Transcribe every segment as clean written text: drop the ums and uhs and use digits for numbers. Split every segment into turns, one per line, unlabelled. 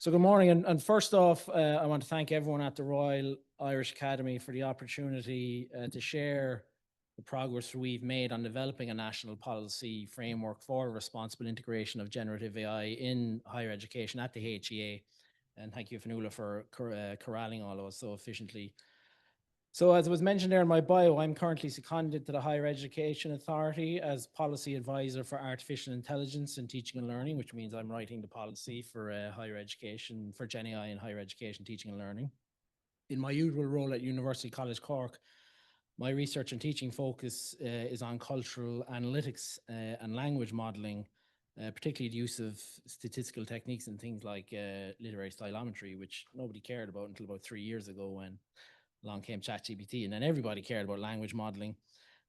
So good morning, and first off, I want to thank everyone at the Royal Irish Academy for the opportunity to share the progress we've made on developing a national policy framework for responsible integration of generative AI in higher education at the HEA. And thank you, Fanula, for corralling all of us so efficiently. So as was mentioned there in my bio, I'm currently seconded to the Higher Education Authority as Policy Advisor for Artificial Intelligence in Teaching and Learning, which means I'm writing the policy for higher education, for Gen AI in higher education, teaching and learning. In my usual role at University College Cork, my research and teaching focus is on cultural analytics and language modelling, particularly the use of statistical techniques and things like literary stylometry, which nobody cared about until about 3 years ago when along came ChatGPT, and then everybody cared about language modeling.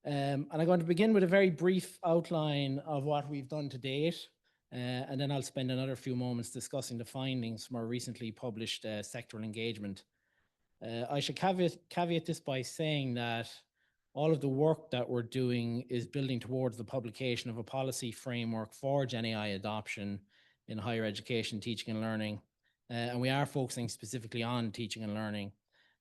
And I'm going to begin with a very brief outline of what we've done to date, and then I'll spend another few moments discussing the findings from our recently published sectoral engagement. I should caveat this by saying that all of the work that we're doing is building towards the publication of a policy framework for Gen AI adoption in higher education, teaching and learning. And we are focusing specifically on teaching and learning.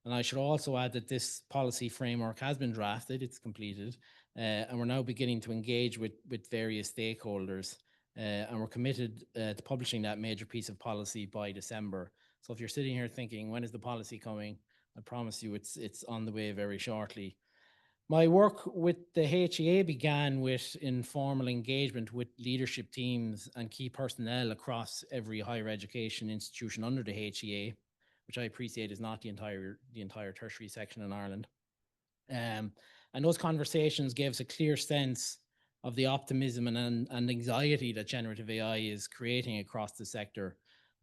And I should also add that this policy framework has been drafted, it's completed, and we're now beginning to engage with various stakeholders. And we're committed to publishing that major piece of policy by December. So if you're sitting here thinking, when is the policy coming? I promise you it's on the way very shortly. My work with the HEA began with informal engagement with leadership teams and key personnel across every higher education institution under the HEA, which I appreciate is not the entire tertiary section in Ireland. And those conversations gave us a clear sense of the optimism and anxiety that generative AI is creating across the sector.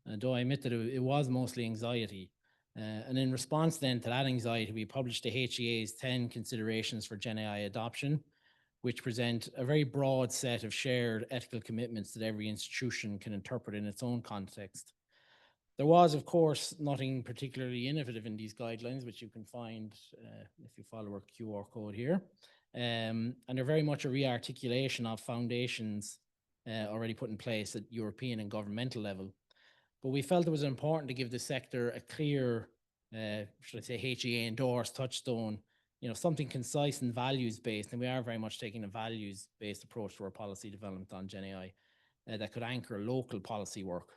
Though I admit that it was mostly anxiety. And in response then to that anxiety, we published the HEA's 10 considerations for Gen AI adoption, which present a very broad set of shared ethical commitments that every institution can interpret in its own context. There was, of course, nothing particularly innovative in these guidelines, which you can find if you follow our QR code here. And they're very much a re-articulation of foundations already put in place at European and governmental level. But we felt it was important to give the sector a clear, should I say, HEA endorsed touchstone, something concise and values-based. And we are very much taking a values-based approach to our policy development on Gen AI that could anchor local policy work.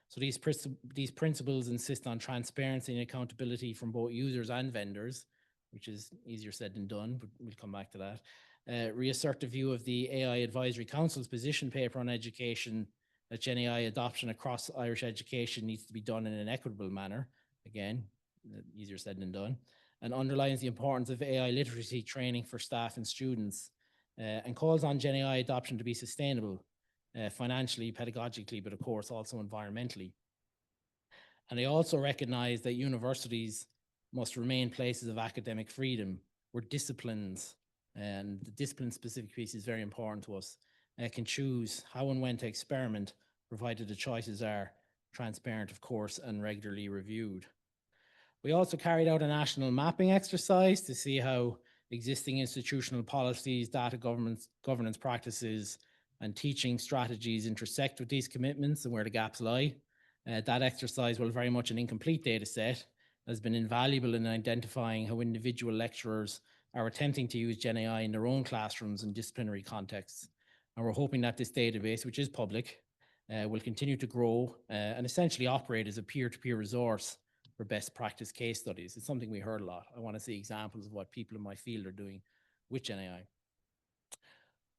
So these principles insist on transparency and accountability from both users and vendors, which is easier said than done, but we'll come back to that. Reassert the view of the AI Advisory Council's position paper on education that Gen AI adoption across Irish education needs to be done in an equitable manner. Again, easier said than done. And underlines the importance of AI literacy training for staff and students, and calls on Gen AI adoption to be sustainable, financially, pedagogically, but of course also environmentally. And they also recognize that universities must remain places of academic freedom where disciplines, and the discipline specific piece is very important to us, can choose how and when to experiment, provided the choices are transparent, of course, and regularly reviewed. We also carried out a national mapping exercise to see how existing institutional policies, data governance practices, and teaching strategies intersect with these commitments and where the gaps lie. That exercise, while very much an incomplete data set, has been invaluable in identifying how individual lecturers are attempting to use Gen AI in their own classrooms and disciplinary contexts. And we're hoping that this database, which is public, will continue to grow and essentially operate as a peer-to-peer resource for best practice case studies. It's something we heard a lot. I want to see examples of what people in my field are doing with Gen AI.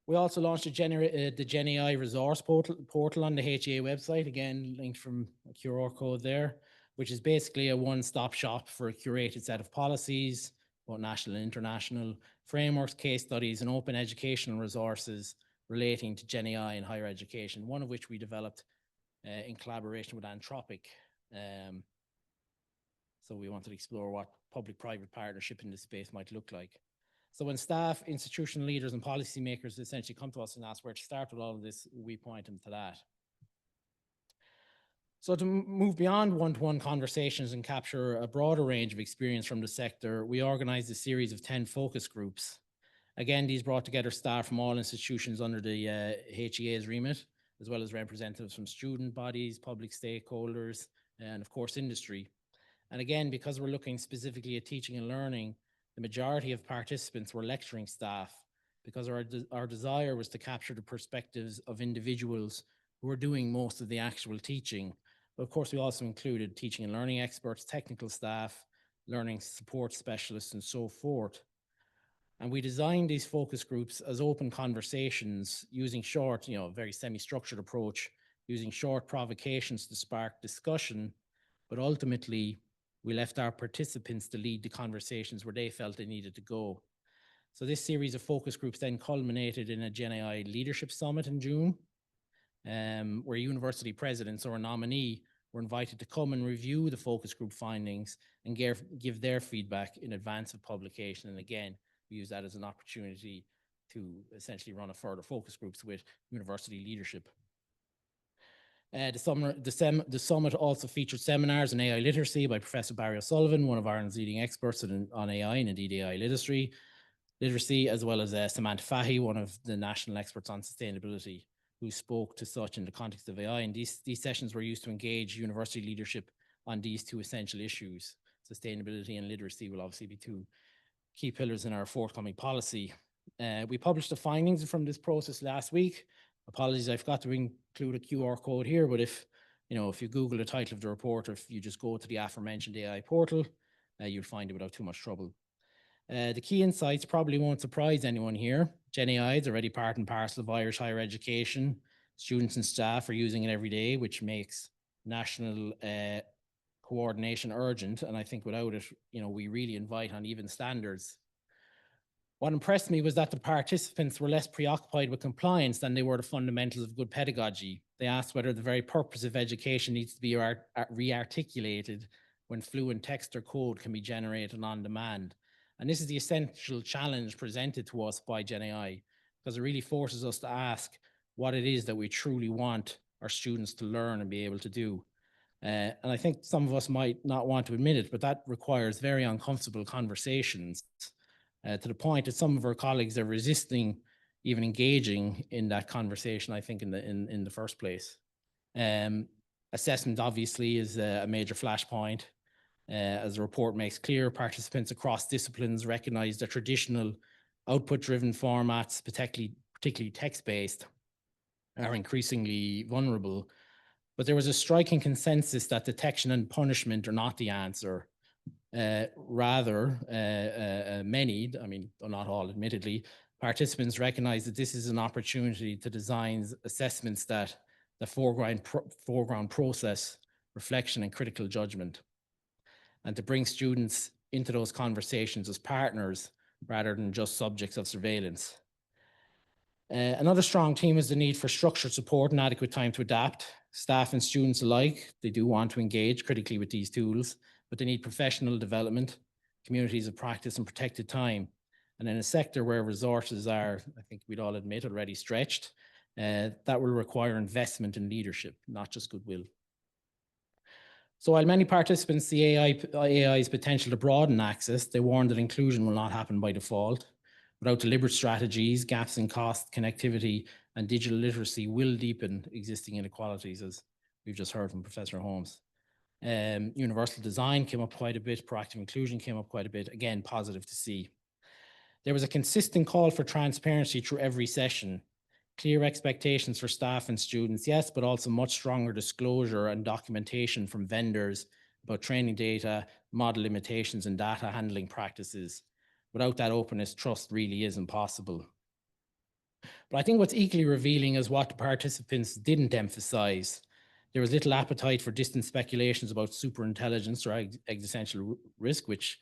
We also launched the Gen AI resource portal on the HEA website, again, linked from a QR code there, which is basically a one-stop shop for a curated set of policies, both national and international, frameworks, case studies, and open educational resources relating to Gen AI in higher education, one of which we developed in collaboration with Anthropic. So we wanted to explore what public-private partnership in this space might look like. So when staff, institutional leaders, and policymakers essentially come to us and ask where to start with all of this, we point them to that. So to move beyond one-to-one conversations and capture a broader range of experience from the sector, we organized a series of 10 focus groups. Again, these brought together staff from all institutions under the HEA's remit, as well as representatives from student bodies, public stakeholders, and of course industry. And again, because we're looking specifically at teaching and learning, the majority of participants were lecturing staff because our desire was to capture the perspectives of individuals who were doing most of the actual teaching. But of course, we also included teaching and learning experts, technical staff, learning support specialists, and so forth. And we designed these focus groups as open conversations using short, very semi-structured approach, using short provocations to spark discussion. But ultimately, we left our participants to lead the conversations where they felt they needed to go. So this series of focus groups then culminated in a GenAI Leadership Summit in June, where university presidents or a nominee were invited to come and review the focus group findings and give their feedback in advance of publication. And again, we use that as an opportunity to essentially run a further focus groups with university leadership. The summit also featured seminars on AI literacy by Professor Barry O'Sullivan, one of Ireland's leading experts on AI and indeed AI literacy, as well as Samantha Fahy, one of the national experts on sustainability, who spoke to such in the context of AI. And these sessions were used to engage university leadership on these two essential issues. Sustainability and literacy will obviously be two key pillars in our forthcoming policy. We published the findings from this process last week. Apologies, I forgot to include a QR code here, but if you Google the title of the report, or if you just go to the aforementioned AI portal, you'll find it without too much trouble. The key insights probably won't surprise anyone here. GenAI is already part and parcel of Irish higher education. Students and staff are using it every day, which makes national coordination urgent. And I think without it, we really invite uneven standards. What impressed me was that the participants were less preoccupied with compliance than they were the fundamentals of good pedagogy. They asked whether the very purpose of education needs to be re-articulated when fluent text or code can be generated on demand. And this is the essential challenge presented to us by GenAI, because it really forces us to ask what it is that we truly want our students to learn and be able to do. And I think some of us might not want to admit it, but that requires very uncomfortable conversations, to the point that some of our colleagues are resisting even engaging in that conversation, I think, in the first place. Assessment obviously is a major flashpoint. As the report makes clear, participants across disciplines recognize that traditional output-driven formats, particularly text-based, are increasingly vulnerable. But there was a striking consensus that detection and punishment are not the answer. Rather, many, not all admittedly, participants recognize that this is an opportunity to design assessments that the foreground process, reflection, and critical judgment, and to bring students into those conversations as partners rather than just subjects of surveillance. Another strong theme is the need for structured support and adequate time to adapt. Staff and students alike, they do want to engage critically with these tools, but they need professional development, communities of practice, and protected time. And in a sector where resources are, I think we'd all admit, already stretched, that will require investment in leadership, not just goodwill. So while many participants see AI's potential to broaden access, they warn that inclusion will not happen by default. Without deliberate strategies, gaps in cost, connectivity, and digital literacy will deepen existing inequalities, as we've just heard from Professor Holmes. Universal design came up quite a bit, proactive inclusion came up quite a bit, again, positive to see. There was a consistent call for transparency through every session. Clear expectations for staff and students, yes, but also much stronger disclosure and documentation from vendors about training data, model limitations, and data handling practices. Without that openness, trust really is impossible. But I think what's equally revealing is what the participants didn't emphasize. There was little appetite for distant speculations about superintelligence or existential risk, which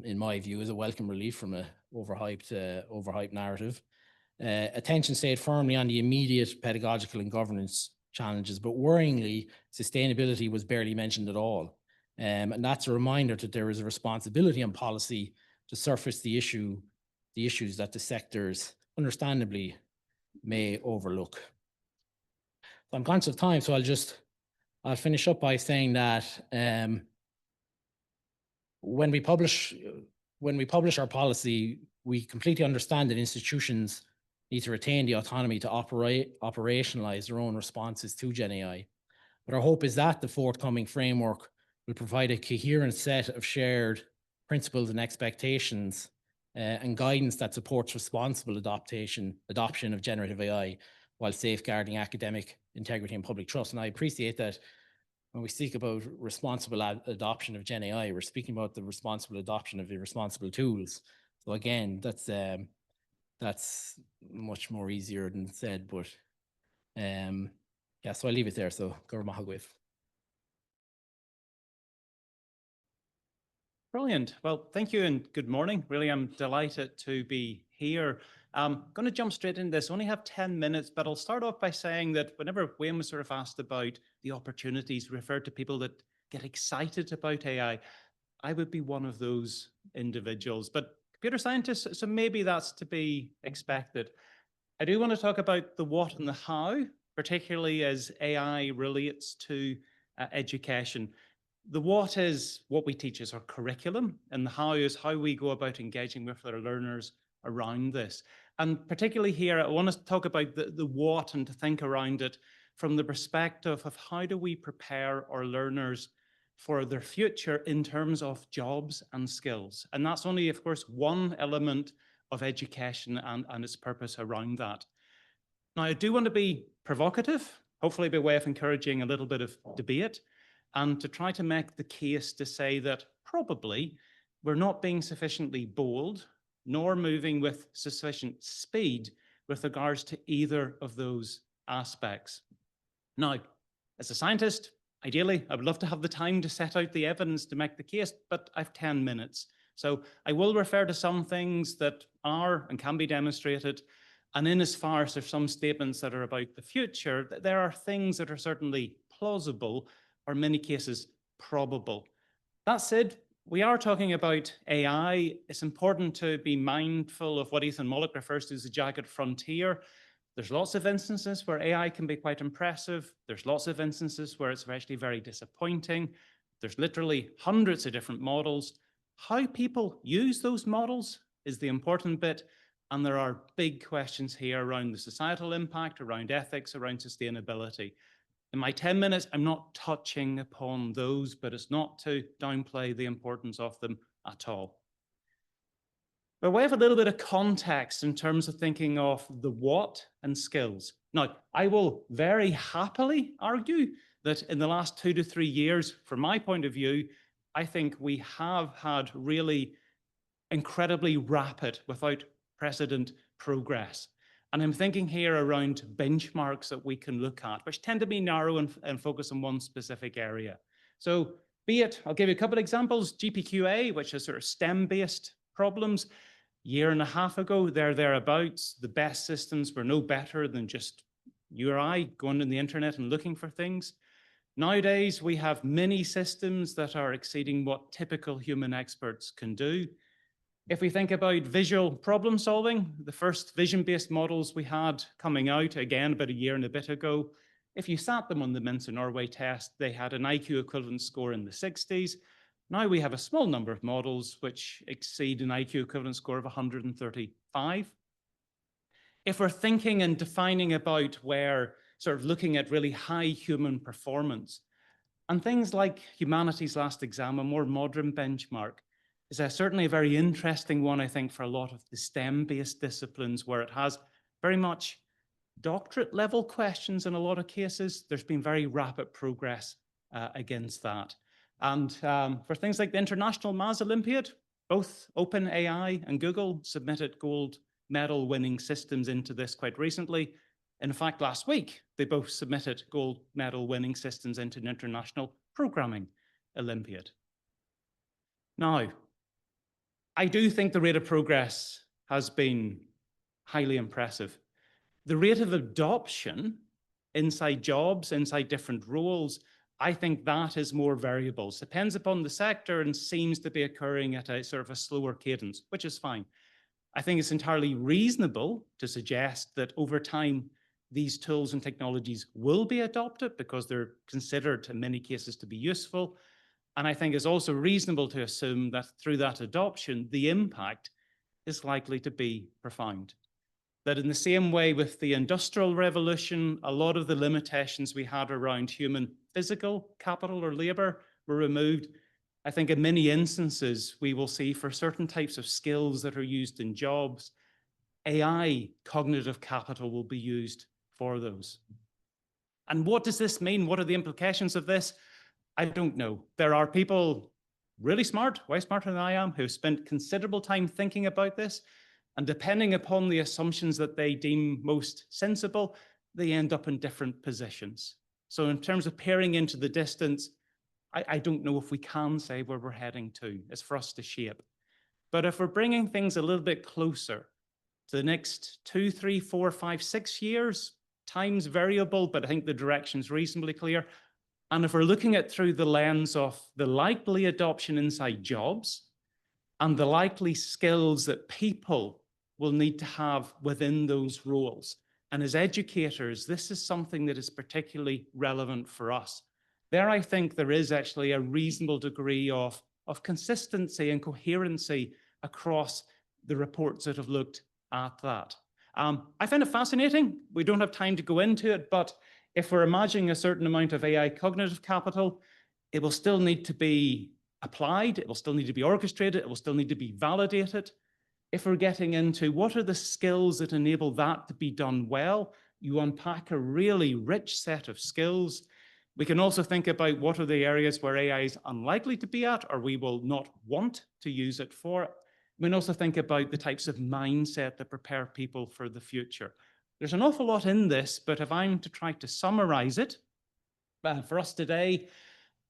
in my view is a welcome relief from an overhyped narrative. Attention stayed firmly on the immediate pedagogical and governance challenges, but worryingly, sustainability was barely mentioned at all. And that's a reminder that there is a responsibility on policy to surface the issues that the sectors understandably may overlook. So I'm conscious of time, so I'll finish up by saying that when we publish our policy, we completely understand that institutions need to retain the autonomy to operationalize their own responses to GenAI. But our hope is that the forthcoming framework will provide a coherent set of shared principles and expectations and guidance that supports responsible adoption of generative AI while safeguarding academic integrity and public trust. And I appreciate that when we speak about responsible adoption of Gen AI, we're speaking about the responsible adoption of irresponsible tools. So again, that's much more easier than said, but yeah, so I'll leave it there. So Gor Mahagwith.
Brilliant. Well, thank you and good morning. Really, I'm delighted to be here. I'm going to jump straight into this. I only have 10 minutes, but I'll start off by saying that whenever Wayne was sort of asked about the opportunities, referred to people that get excited about AI, I would be one of those individuals. But computer scientists, so maybe that's to be expected. I do want to talk about the what and the how, particularly as AI relates to education. The what is what we teach as our curriculum, and the how is how we go about engaging with our learners around this. And particularly here, I want to talk about the what and to think around it from the perspective of how do we prepare our learners for their future in terms of jobs and skills. And that's only, of course, one element of education and its purpose around that. Now, I do want to be provocative, hopefully by way of encouraging a little bit of debate, and to try to make the case to say that probably we're not being sufficiently bold, nor moving with sufficient speed with regards to either of those aspects. Now, as a scientist, ideally, I would love to have the time to set out the evidence to make the case, but I've 10 minutes. So I will refer to some things that are and can be demonstrated. And in as far as there's some statements that are about the future, there are things that are certainly plausible, or in many cases, probable. That said, we are talking about AI. It's important to be mindful of what Ethan Mollick refers to as the jagged frontier. There's lots of instances where AI can be quite impressive. There's lots of instances where it's actually very disappointing. There's literally hundreds of different models. How people use those models is the important bit. And there are big questions here around the societal impact, around ethics, around sustainability. In my 10 minutes, I'm not touching upon those, but it's not to downplay the importance of them at all. But we have a little bit of context in terms of thinking of the what and skills. Now, I will very happily argue that in the last 2 to 3 years, from my point of view, I think we have had really incredibly rapid, without precedent, progress. And I'm thinking here around benchmarks that we can look at, which tend to be narrow and focus on one specific area. So be it, I'll give you a couple of examples, GPQA, which is sort of STEM-based problems. Year and a half ago, thereabouts, the best systems were no better than just you or I going on the internet and looking for things. Nowadays, we have many systems that are exceeding what typical human experts can do. If we think about visual problem solving, the first vision-based models we had coming out, again, about a year and a bit ago, if you sat them on the Mince and Norway test, they had an IQ equivalent score in the 60s. Now we have a small number of models which exceed an IQ equivalent score of 135. If we're thinking and defining about where, sort of looking at really high human performance, and things like Humanities Last Exam, a more modern benchmark, is certainly a very interesting one, I think, for a lot of the STEM-based disciplines where it has very much doctorate level questions in a lot of cases. There's been very rapid progress against that. And for things like the International Maths Olympiad, both OpenAI and Google submitted gold medal winning systems into this quite recently. In fact, last week, they both submitted gold medal winning systems into an International Programming Olympiad. Now, I do think the rate of progress has been highly impressive. The rate of adoption inside jobs, inside different roles, I think that is more variable. It depends upon the sector and seems to be occurring at a sort of a slower cadence, which is fine. I think it's entirely reasonable to suggest that over time, these tools and technologies will be adopted because they're considered in many cases to be useful. And I think it's also reasonable to assume that through that adoption, the impact is likely to be profound. that in the same way with the Industrial Revolution, a lot of the limitations we had around human physical capital or labor were removed. I think in many instances, we will see for certain types of skills that are used in jobs, AI cognitive capital will be used for those. And what does this mean? What are the implications of this? I don't know. There are people really smart, way smarter than I am, who have spent considerable time thinking about this. And depending upon the assumptions that they deem most sensible, they end up in different positions. So in terms of peering into the distance, I don't know if we can say where we're heading to. It's for us to shape. But if we're bringing things a little bit closer to the next 2, 3, 4, 5, 6 years, time's variable, but I think the direction's reasonably clear. And if we're looking at through the lens of the likely adoption inside jobs and the likely skills that people will need to have within those roles. And as educators, this is something that is particularly relevant for us. There, I think there is actually a reasonable degree of consistency and coherency across the reports that have looked at that. I find it fascinating. We don't have time to go into it, but if we're imagining a certain amount of AI cognitive capital, it will still need to be applied, it will still need to be orchestrated, it will still need to be validated. If we're getting into what are the skills that enable that to be done well, you unpack a really rich set of skills. We can also think about what are the areas where AI is unlikely to be at, or we will not want to use it for. We can also think about the types of mindset that prepare people for the future. There's an awful lot in this, but if I'm to try to summarize it, for us today,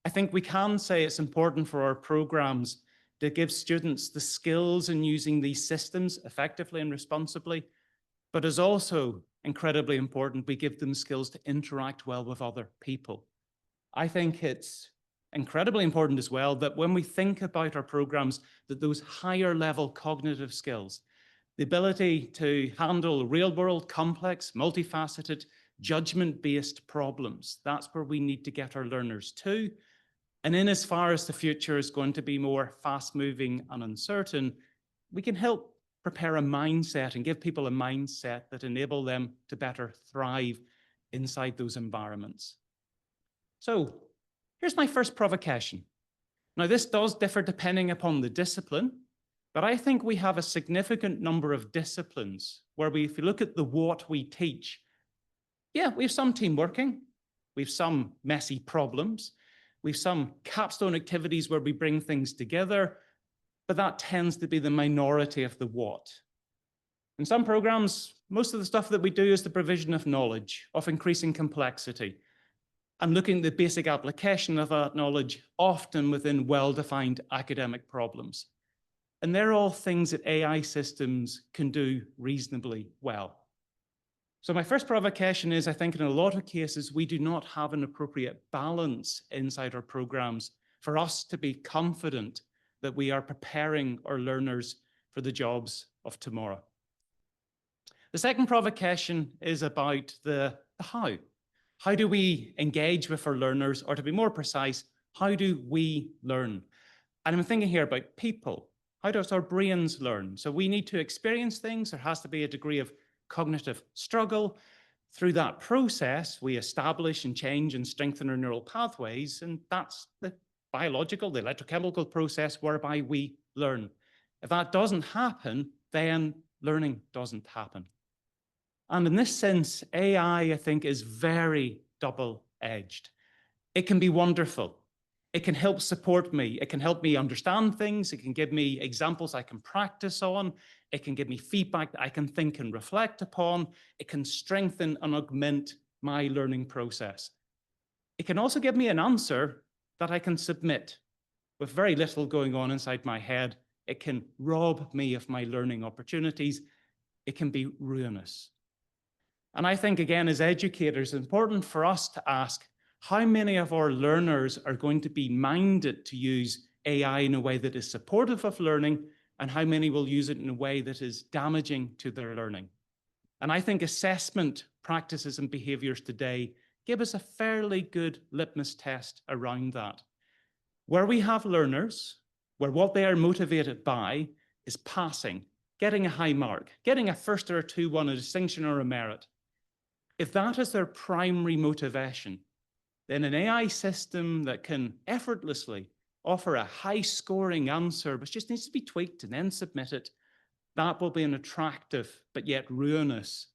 I think we can say it's important for our programs to give students the skills in using these systems effectively and responsibly, but is also incredibly important we give them skills to interact well with other people. I think it's incredibly important as well that when we think about our programs, that those higher level cognitive skills, the ability to handle real-world, complex, multifaceted, judgment-based problems, that's where we need to get our learners to. And in as far as the future is going to be more fast-moving and uncertain, we can help prepare a mindset and give people a mindset that enable them to better thrive inside those environments. So here's my first provocation. Now, this does differ depending upon the discipline, but I think we have a significant number of disciplines where if you look at the what we teach, yeah, we have some team working, we have some messy problems, we have some capstone activities where we bring things together, but that tends to be the minority of the what. In some programs, most of the stuff that we do is the provision of knowledge, of increasing complexity, and looking at the basic application of that knowledge, often within well-defined academic problems. And they're all things that AI systems can do reasonably well. So my first provocation is, I think in a lot of cases, we do not have an appropriate balance inside our programs for us to be confident that we are preparing our learners for the jobs of tomorrow. The second provocation is about the how. How do we engage with our learners, or to be more precise, how do we learn? And I'm thinking here about people. How does our brains learn? So we need to experience things. There has to be a degree of cognitive struggle. Through that process, we establish and change and strengthen our neural pathways, and that's the biological, the electrochemical process whereby we learn. If that doesn't happen, then learning doesn't happen. And in this sense, AI, I think, is very double-edged. It can be wonderful. It can help support me. It can help me understand things. It can give me examples I can practice on. It can give me feedback that I can think and reflect upon. It can strengthen and augment my learning process. It can also give me an answer that I can submit with very little going on inside my head. It can rob me of my learning opportunities. It can be ruinous. And I think, again, as educators, it's important for us to ask how many of our learners are going to be minded to use AI in a way that is supportive of learning, and how many will use it in a way that is damaging to their learning. And I think assessment practices and behaviors today give us a fairly good litmus test around that. Where we have learners, where what they are motivated by is passing, getting a high mark, getting a first or a 2-1, a distinction or a merit. If that is their primary motivation, then an AI system that can effortlessly offer a high-scoring answer, which just needs to be tweaked and then submitted, that will be an attractive but yet ruinous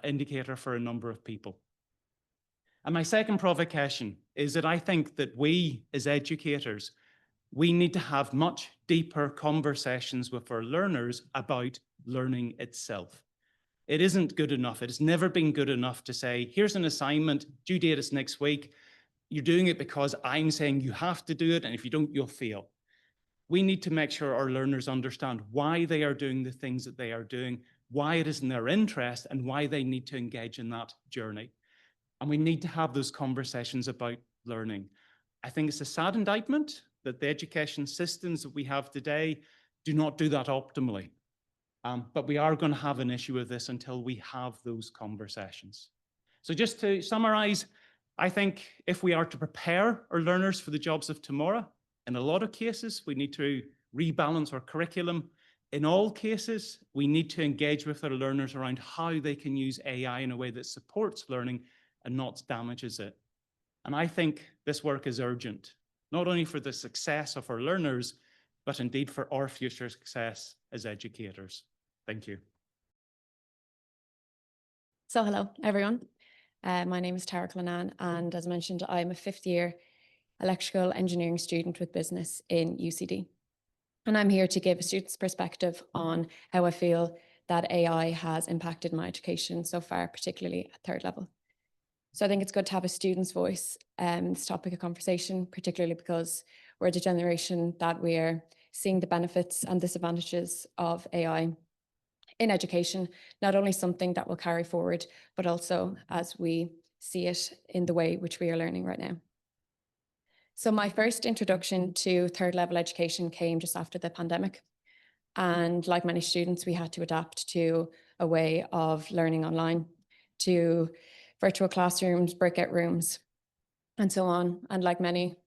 indicator for a number of people. And my second provocation is that I think that we, as educators, we need to have much deeper conversations with our learners about learning itself. It isn't good enough. It has never been good enough to say, here's an assignment, due date is next week. You're doing it because I'm saying you have to do it, and if you don't, you'll fail. We need to make sure our learners understand why they are doing the things that they are doing, why it is in their interest, and why they need to engage in that journey. And we need to have those conversations about learning. I think it's a sad indictment that the education systems that we have today do not do that optimally. But we are going to have an issue with this until we have those conversations. So just to summarize, I think if we are to prepare our learners for the jobs of tomorrow, in a lot of cases, we need to rebalance our curriculum. In all cases, we need to engage with our learners around how they can use AI in a way that supports learning and not damages it. And I think this work is urgent, not only for the success of our learners, but indeed for our future success as educators. Thank you.
So hello, everyone. My name is Cullinane, and as mentioned, I'm a fifth-year electrical engineering student with business in UCD. And I'm here to give a student's perspective on how I feel that AI has impacted my education so far, particularly at third level. So I think it's good to have a student's voice in this topic of conversation, particularly because we're the generation that we're seeing the benefits and disadvantages of AI in education, not only something that will carry forward, but also as we see it in the way which we are learning right now. So my first introduction to third level education came just after the pandemic. And like many students, we had to adapt to a way of learning online, to virtual classrooms, breakout rooms, and so on. And like many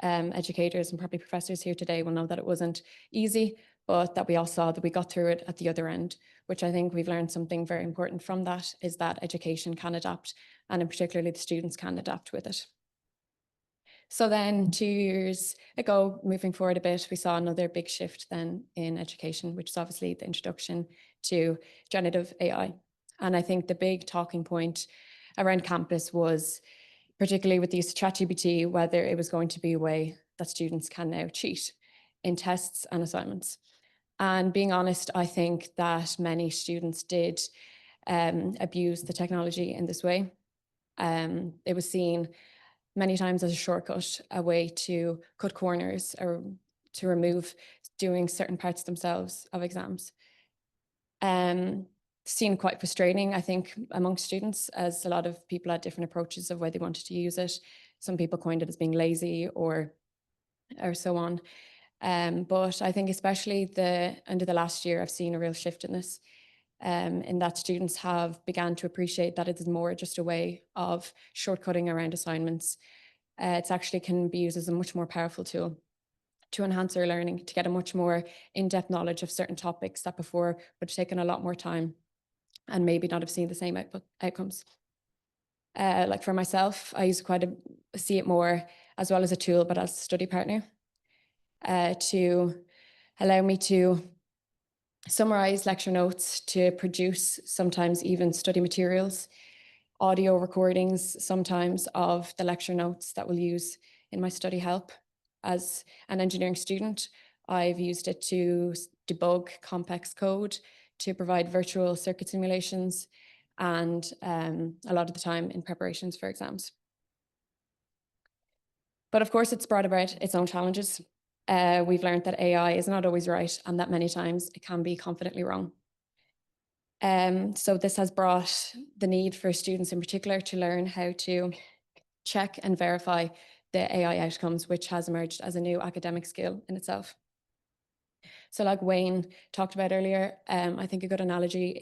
educators and probably professors here today will know that it wasn't easy, but that we all saw that we got through it at the other end, which I think we've learned something very important from that, is that education can adapt, and in particularly the students can adapt with it. So then 2 years ago, moving forward a bit, we saw another big shift then in education, which is obviously the introduction to generative AI. And I think the big talking point around campus was, particularly with the use of ChatGPT, whether it was going to be a way that students can now cheat in tests and assignments. And being honest, I think that many students did abuse the technology in this way. It was seen many times as a shortcut, a way to cut corners or to remove doing certain parts themselves of exams. Seen quite frustrating, I think, amongst students, as a lot of people had different approaches of where they wanted to use it. Some people coined it as being lazy or so on. But I think especially under the last year, I've seen a real shift in this, in that students have begun to appreciate that it is more just a way of shortcutting around assignments. It actually can be used as a much more powerful tool to enhance their learning, to get a much more in-depth knowledge of certain topics that before would have taken a lot more time and maybe not have seen the same outcomes. Like for myself, I see it more as well as a tool, but as a study partner, to allow me to summarize lecture notes, to produce sometimes even study materials, audio recordings sometimes of the lecture notes that we'll use in my study help. As an engineering student, I've used it to debug complex code, to provide virtual circuit simulations, and a lot of the time in preparations for exams. But of course, it's brought about its own challenges. We've learned that AI is not always right, and that many times it can be confidently wrong. So this has brought the need for students in particular to learn how to check and verify the AI outcomes, which has emerged as a new academic skill in itself. So like Wayne talked about earlier, I think a good analogy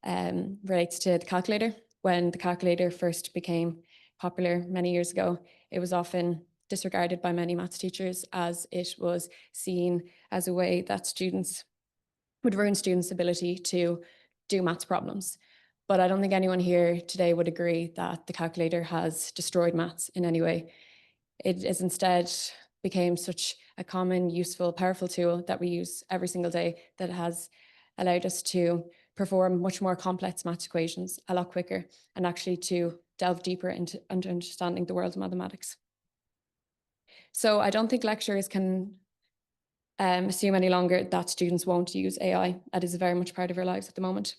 relates to the calculator. When the calculator first became popular many years ago, it was often disregarded by many maths teachers as it was seen as a way that students would ruin students' ability to do maths problems. But I don't think anyone here today would agree that the calculator has destroyed maths in any way. It is instead became such a common, useful, powerful tool that we use every single day that has allowed us to perform much more complex maths equations a lot quicker and actually to delve deeper into understanding the world of mathematics. So I don't think lecturers can assume any longer that students won't use AI. That is very much part of our lives at the moment.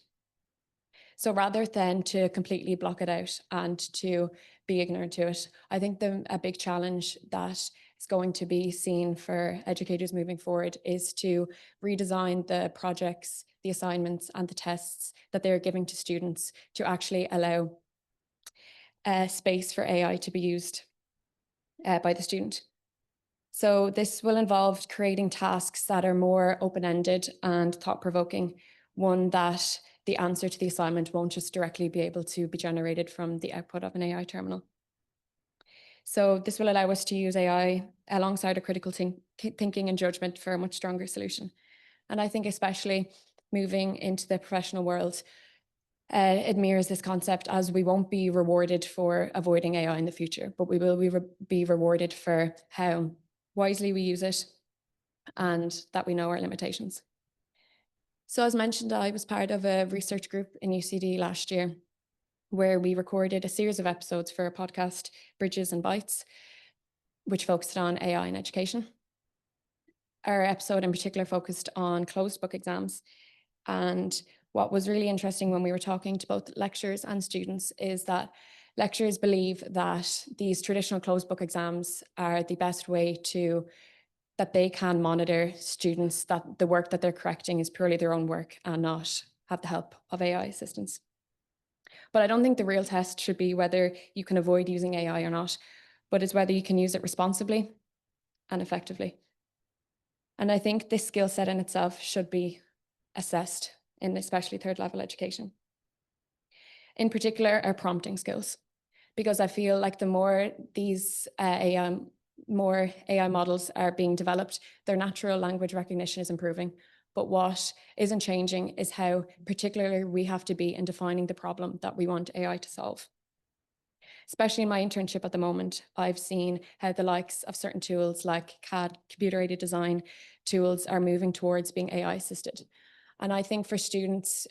So rather than to completely block it out and to be ignorant to it, I think a big challenge that is going to be seen for educators moving forward is to redesign the projects, the assignments, and the tests that they're giving to students to actually allow space for AI to be used by the student. So this will involve creating tasks that are more open-ended and thought-provoking, one that the answer to the assignment won't just directly be able to be generated from the output of an AI terminal. So this will allow us to use AI alongside a critical thinking and judgment for a much stronger solution. And I think especially moving into the professional world, it mirrors this concept, as we won't be rewarded for avoiding AI in the future, but we will be rewarded for how wisely we use it and that we know our limitations. So as mentioned, I was part of a research group in UCD last year where we recorded a series of episodes for a podcast, Bridges and Bytes, which focused on AI in education. Our episode in particular focused on closed book exams. And what was really interesting when we were talking to both lecturers and students is that lecturers believe that these traditional closed book exams are the best way that they can monitor students, that the work that they're correcting is purely their own work and not have the help of AI assistance. But I don't think the real test should be whether you can avoid using AI or not, but it's whether you can use it responsibly and effectively. And I think this skill set in itself should be assessed in especially third level education. In particular, our prompting skills, because I feel like the more these AI models are being developed, their natural language recognition is improving. But what isn't changing is how particular we have to be in defining the problem that we want AI to solve. Especially in my internship at the moment, I've seen how the likes of certain tools like CAD, computer-aided design tools, are moving towards being AI assisted. And I think for students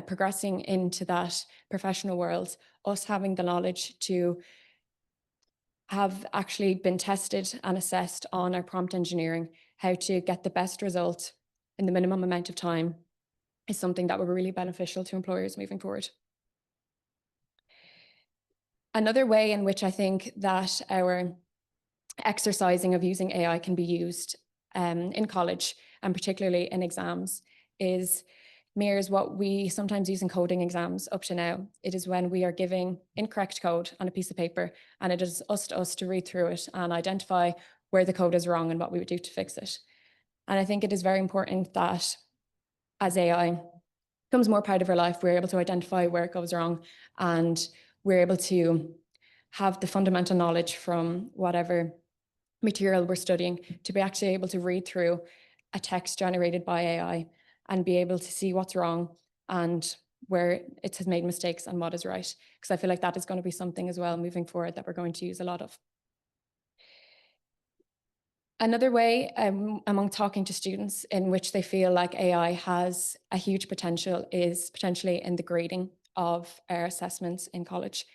progressing into that professional world, us having the knowledge to have actually been tested and assessed on our prompt engineering, how to get the best result in the minimum amount of time, is something that will be really beneficial to employers moving forward. Another way in which I think that our exercising of using AI can be used in college, and particularly in exams, mirrors what we sometimes use in coding exams up to now. It is when we are giving incorrect code on a piece of paper, and it is us to read through it and identify where the code is wrong and what we would do to fix it. And I think it is very important that as AI becomes more part of our life, we're able to identify where it goes wrong, and we're able to have the fundamental knowledge from whatever material we're studying to be actually able to read through a text generated by AI and be able to see what's wrong and where it has made mistakes and what is right. Because I feel like that is going to be something as well moving forward that we're going to use a lot of. Another way among talking to students in which they feel like AI has a huge potential is potentially in the grading of our assessments in college.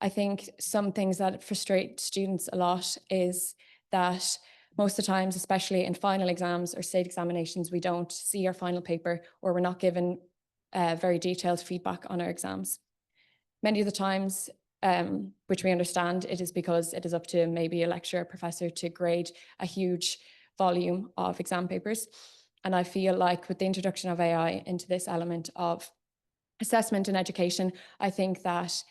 I think some things that frustrate students a lot is that most of the times, especially in final exams or state examinations, we don't see our final paper, or we're not given very detailed feedback on our exams. Many of the times, which we understand, it is because it is up to maybe a lecturer or professor to grade a huge volume of exam papers. And I feel like with the introduction of AI into this element of assessment and education, I think that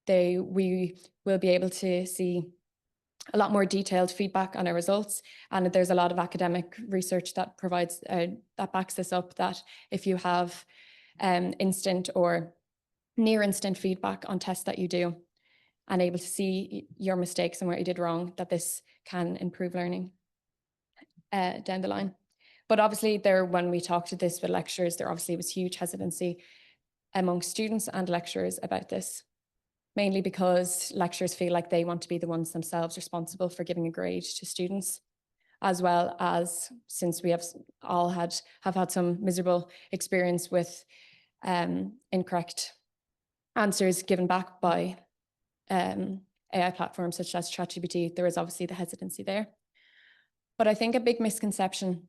we will be able to see a lot more detailed feedback on our results. And there's a lot of academic research that provides, that backs this up, that if you have instant or near instant feedback on tests that you do and able to see your mistakes and where you did wrong, that this can improve learning down the line. But obviously when we talked to this with lecturers, there obviously was huge hesitancy among students and lecturers about this, mainly because lecturers feel like they want to be the ones themselves responsible for giving a grade to students, as well as, since we have all had some miserable experience with incorrect answers given back by AI platforms such as ChatGPT, there is obviously the hesitancy there. But I think a big misconception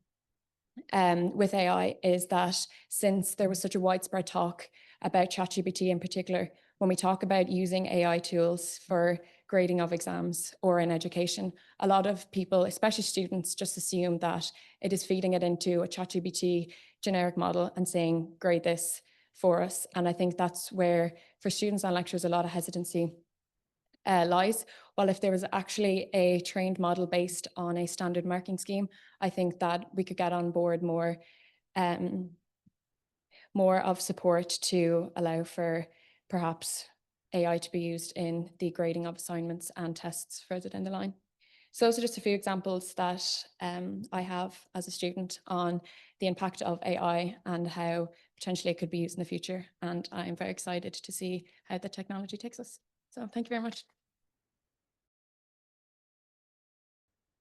with AI is that since there was such a widespread talk about ChatGPT in particular, when we talk about using AI tools for grading of exams or in education, a lot of people, especially students, just assume that it is feeding it into a ChatGPT generic model and saying, grade this for us. And I think that's where, for students and lecturers, a lot of hesitancy lies. While if there was actually a trained model based on a standard marking scheme, I think that we could get on board more of support to allow for perhaps AI to be used in the grading of assignments and tests further down the line. So those are just a few examples that I have as a student on the impact of AI and how potentially it could be used in the future. And I'm very excited to see how the technology takes us. So thank you very much.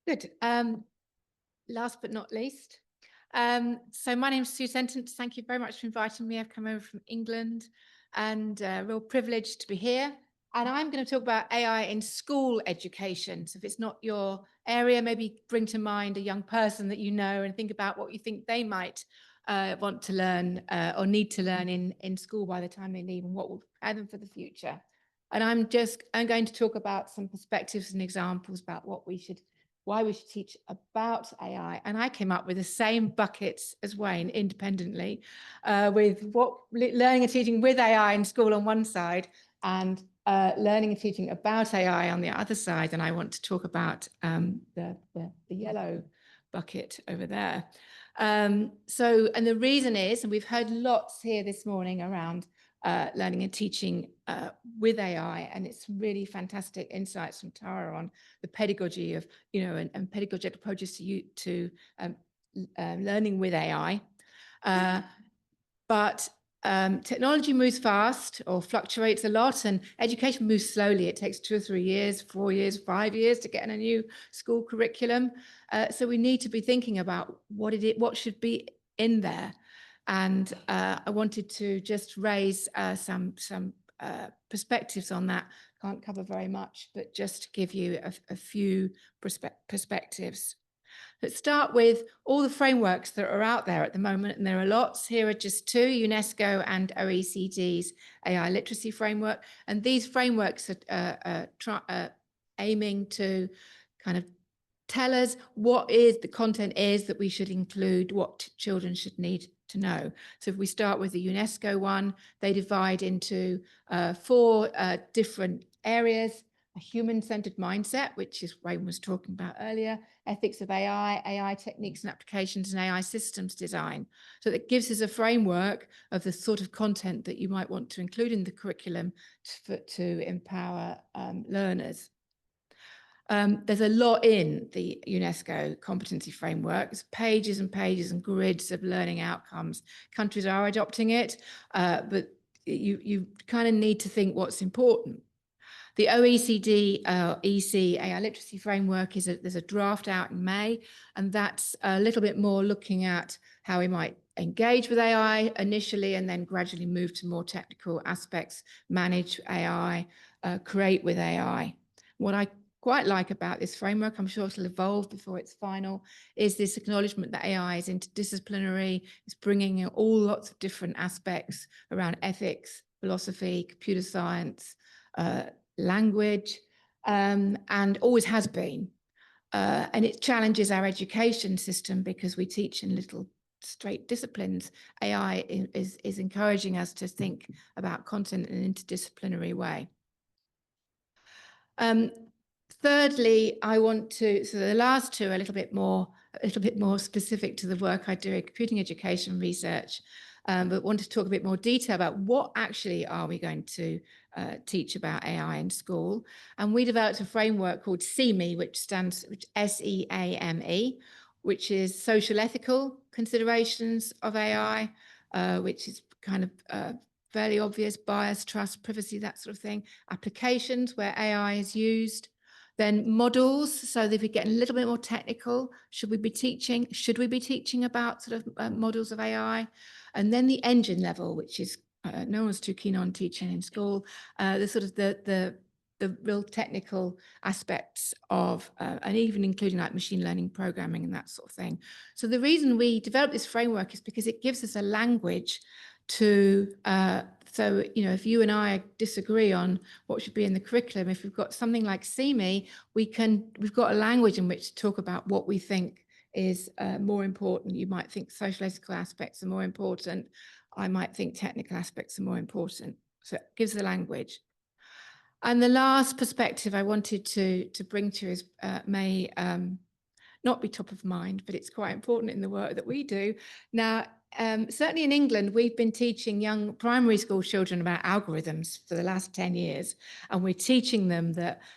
Good. Last but not least. So my name is Sentance. Thank you very much for inviting me. I've come over from England and real privileged to be here. And I'm going to talk about AI in school education. So if it's not your area, maybe bring to mind a young person that you know and think about what you think they might want to learn or need to learn in school by the time they leave and what will prepare them for the future. And I'm going to talk about some perspectives and examples about why we should teach about AI. And I came up with the same buckets as Wayne independently with learning and teaching with AI in school on one side and learning and teaching about AI on the other side. And I want to talk about the yellow bucket over there. And the reason is, and we've heard lots here this morning around learning and teaching with AI, and it's really fantastic insights from Tara on the pedagogy of, and pedagogic approaches to learning with AI. But technology moves fast or fluctuates a lot, and education moves slowly. It takes 2 or 3 years, 4 years, 5 years to get in a new school curriculum. So we need to be thinking about what should be in there. And I wanted to just raise some perspectives on that. Can't cover very much, but just to give you a few perspectives. Let's start with all the frameworks that are out there at the moment, and there are lots. Here are just 2, UNESCO and OECD's AI literacy framework. And these frameworks are aiming to kind of tell us what the content is that we should include, what children should need to know. So if we start with the UNESCO one, they divide into 4 different areas: a human-centered mindset, which is Wayne was talking about earlier, ethics of AI, AI techniques and applications, and AI systems design. So that gives us a framework of the sort of content that you might want to include in the curriculum to empower learners. There's a lot in the UNESCO competency framework. It's pages and pages and grids of learning outcomes. Countries are adopting it, but you kind of need to think what's important. The OECD EC AI literacy framework there's a draft out in May, and that's a little bit more looking at how we might engage with AI initially and then gradually move to more technical aspects, manage AI, create with AI. What I quite like about this framework, I'm sure it'll evolve before it's final, is this acknowledgement that AI is interdisciplinary, it's bringing in all lots of different aspects around ethics, philosophy, computer science, language, and always has been. And it challenges our education system because we teach in little straight disciplines. AI is encouraging us to think about content in an interdisciplinary way. Thirdly, so the last 2 are a little bit more specific to the work I do in computing education research, but want to talk a bit more detail about what actually are we going to teach about AI in school. And we developed a framework called SEAME, which stands SEAME, which is social ethical considerations of AI, which is kind of fairly obvious: bias, trust, privacy, that sort of thing. Applications where AI is used. Then models, so that if we get a little bit more technical, should we be teaching about sort of models of AI? And then the engine level, which is no one's too keen on teaching in school, the sort of the real technical aspects of, and even including like machine learning programming and that sort of thing. So the reason we developed this framework is because it gives us a language to, so, you know, if you and I disagree on what should be in the curriculum, if we've got something like CME, we've got a language in which to talk about what we think is more important. You might think social ethical aspects are more important. I might think technical aspects are more important. So it gives the language. And the last perspective I wanted to bring to you is may not be top of mind, but it's quite important in the work that we do. Now, certainly in England, we've been teaching young primary school children about algorithms for the last 10 years. And we're teaching them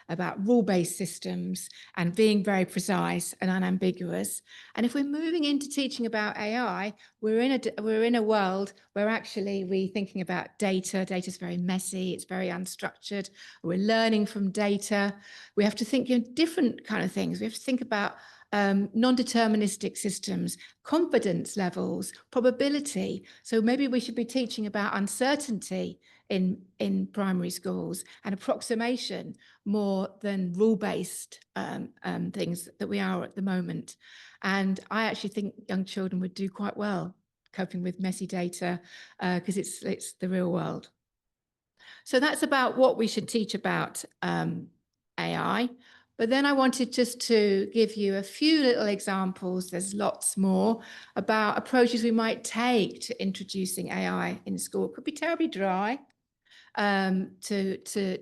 about rule-based systems and being very precise and unambiguous. And if we're moving into teaching about AI, we're in a world where actually we're thinking about data. Data is very messy. It's very unstructured. We're learning from data. We have to think different kind of things. We have to think about non-deterministic systems, confidence levels, probability. So maybe we should be teaching about uncertainty in primary schools and approximation more than rule-based things that we are at the moment. And I actually think young children would do quite well coping with messy data because it's the real world. So that's about what we should teach about AI. But then I wanted just to give you a few little examples, there's lots more, about approaches we might take to introducing AI in school. It could be terribly dry to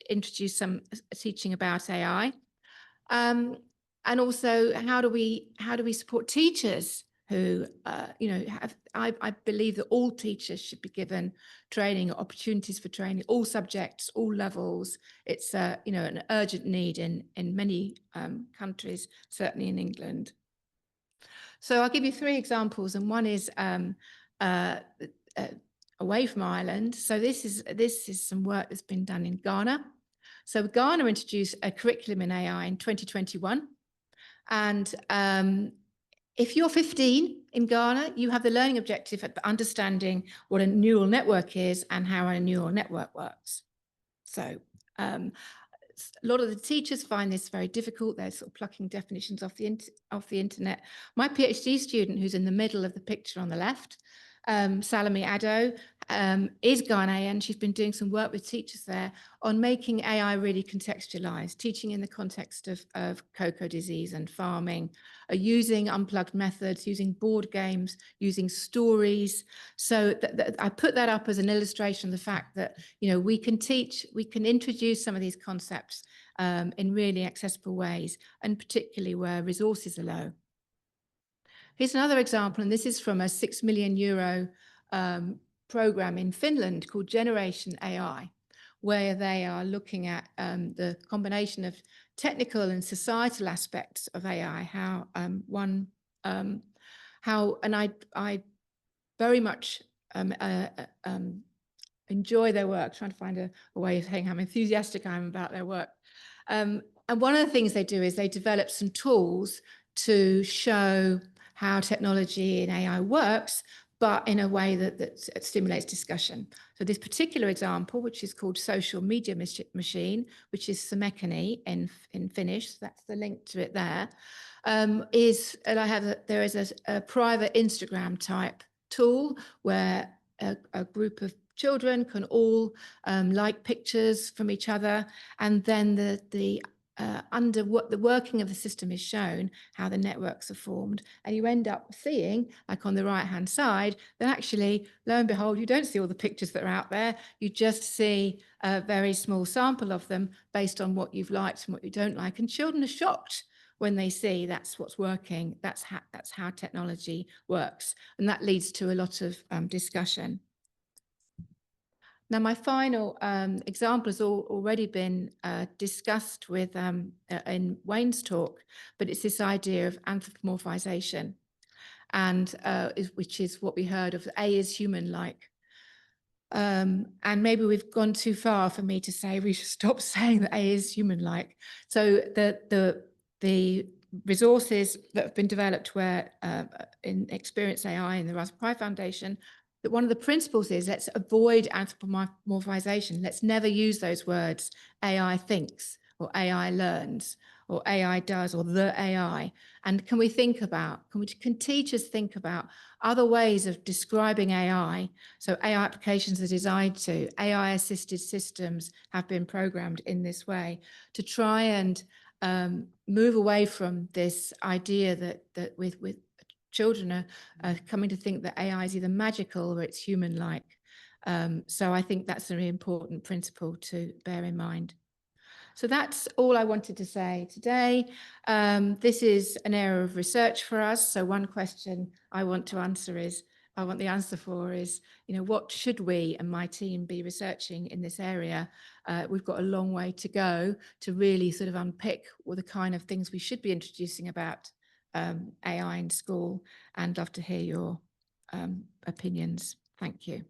introduce some teaching about AI. And also, how do we support teachers who, you know, I believe that all teachers should be given training, opportunities for training, all subjects, all levels. It's, you know, an urgent need in many countries, certainly in England. So I'll give you 3 examples, and one is away from Ireland. So this is some work that's been done in Ghana. So Ghana introduced a curriculum in AI in 2021. And if you're 15 in Ghana, you have the learning objective of understanding what a neural network is and how a neural network works. So a lot of the teachers find this very difficult. They're sort of plucking definitions off the internet. My PhD student, who's in the middle of the picture on the left, Salome Addo, is Ghanaian. She's been doing some work with teachers there on making AI really contextualized, teaching in the context of cocoa disease and farming, using unplugged methods, using board games, using stories. So I put that up as an illustration of the fact that, you know, we can introduce some of these concepts in really accessible ways, and particularly where resources are low. Here's another example, and this is from a €6 million program in Finland called Generation AI, where they are looking at the combination of technical and societal aspects of AI. And I very much enjoy their work, trying to find a way of saying how enthusiastic I am about their work. And one of the things they do is they develop some tools to show how technology and AI works, but in a way that stimulates discussion. So this particular example, which is called Social Media Machine, which is Semekani in Finnish, so that's the link to it there, there is a private Instagram type tool where a group of children can all like pictures from each other, and then the working of the system is shown, how the networks are formed, and you end up seeing, like on the right hand side, that actually, lo and behold, you don't see all the pictures that are out there. You just see a very small sample of them based on what you've liked and what you don't like, and children are shocked when they see that's what's working. That's how technology works, and that leads to a lot of discussion. Now, my final example has already been discussed with in Wayne's talk, but it's this idea of anthropomorphization, and which is what we heard of. A is human-like. And maybe we've gone too far for me to say we should stop saying that A is human-like. So the resources that have been developed where in Experience AI and the Raspberry Pi Foundation, that one of the principles is let's avoid anthropomorphization. Let's never use those words, AI thinks or AI learns or AI does or the AI. And can teachers think about other ways of describing AI? So AI applications are designed to, AI assisted systems have been programmed in this way to try and move away from this idea that with children are coming to think that AI is either magical or it's human-like. So I think that's a really important principle to bear in mind. So that's all I wanted to say today. This is an area of research for us. So one question I want the answer for is, what should we and my team be researching in this area? We've got a long way to go to really sort of unpick all the kind of things we should be introducing about AI in school, and love to hear your opinions. Thank you.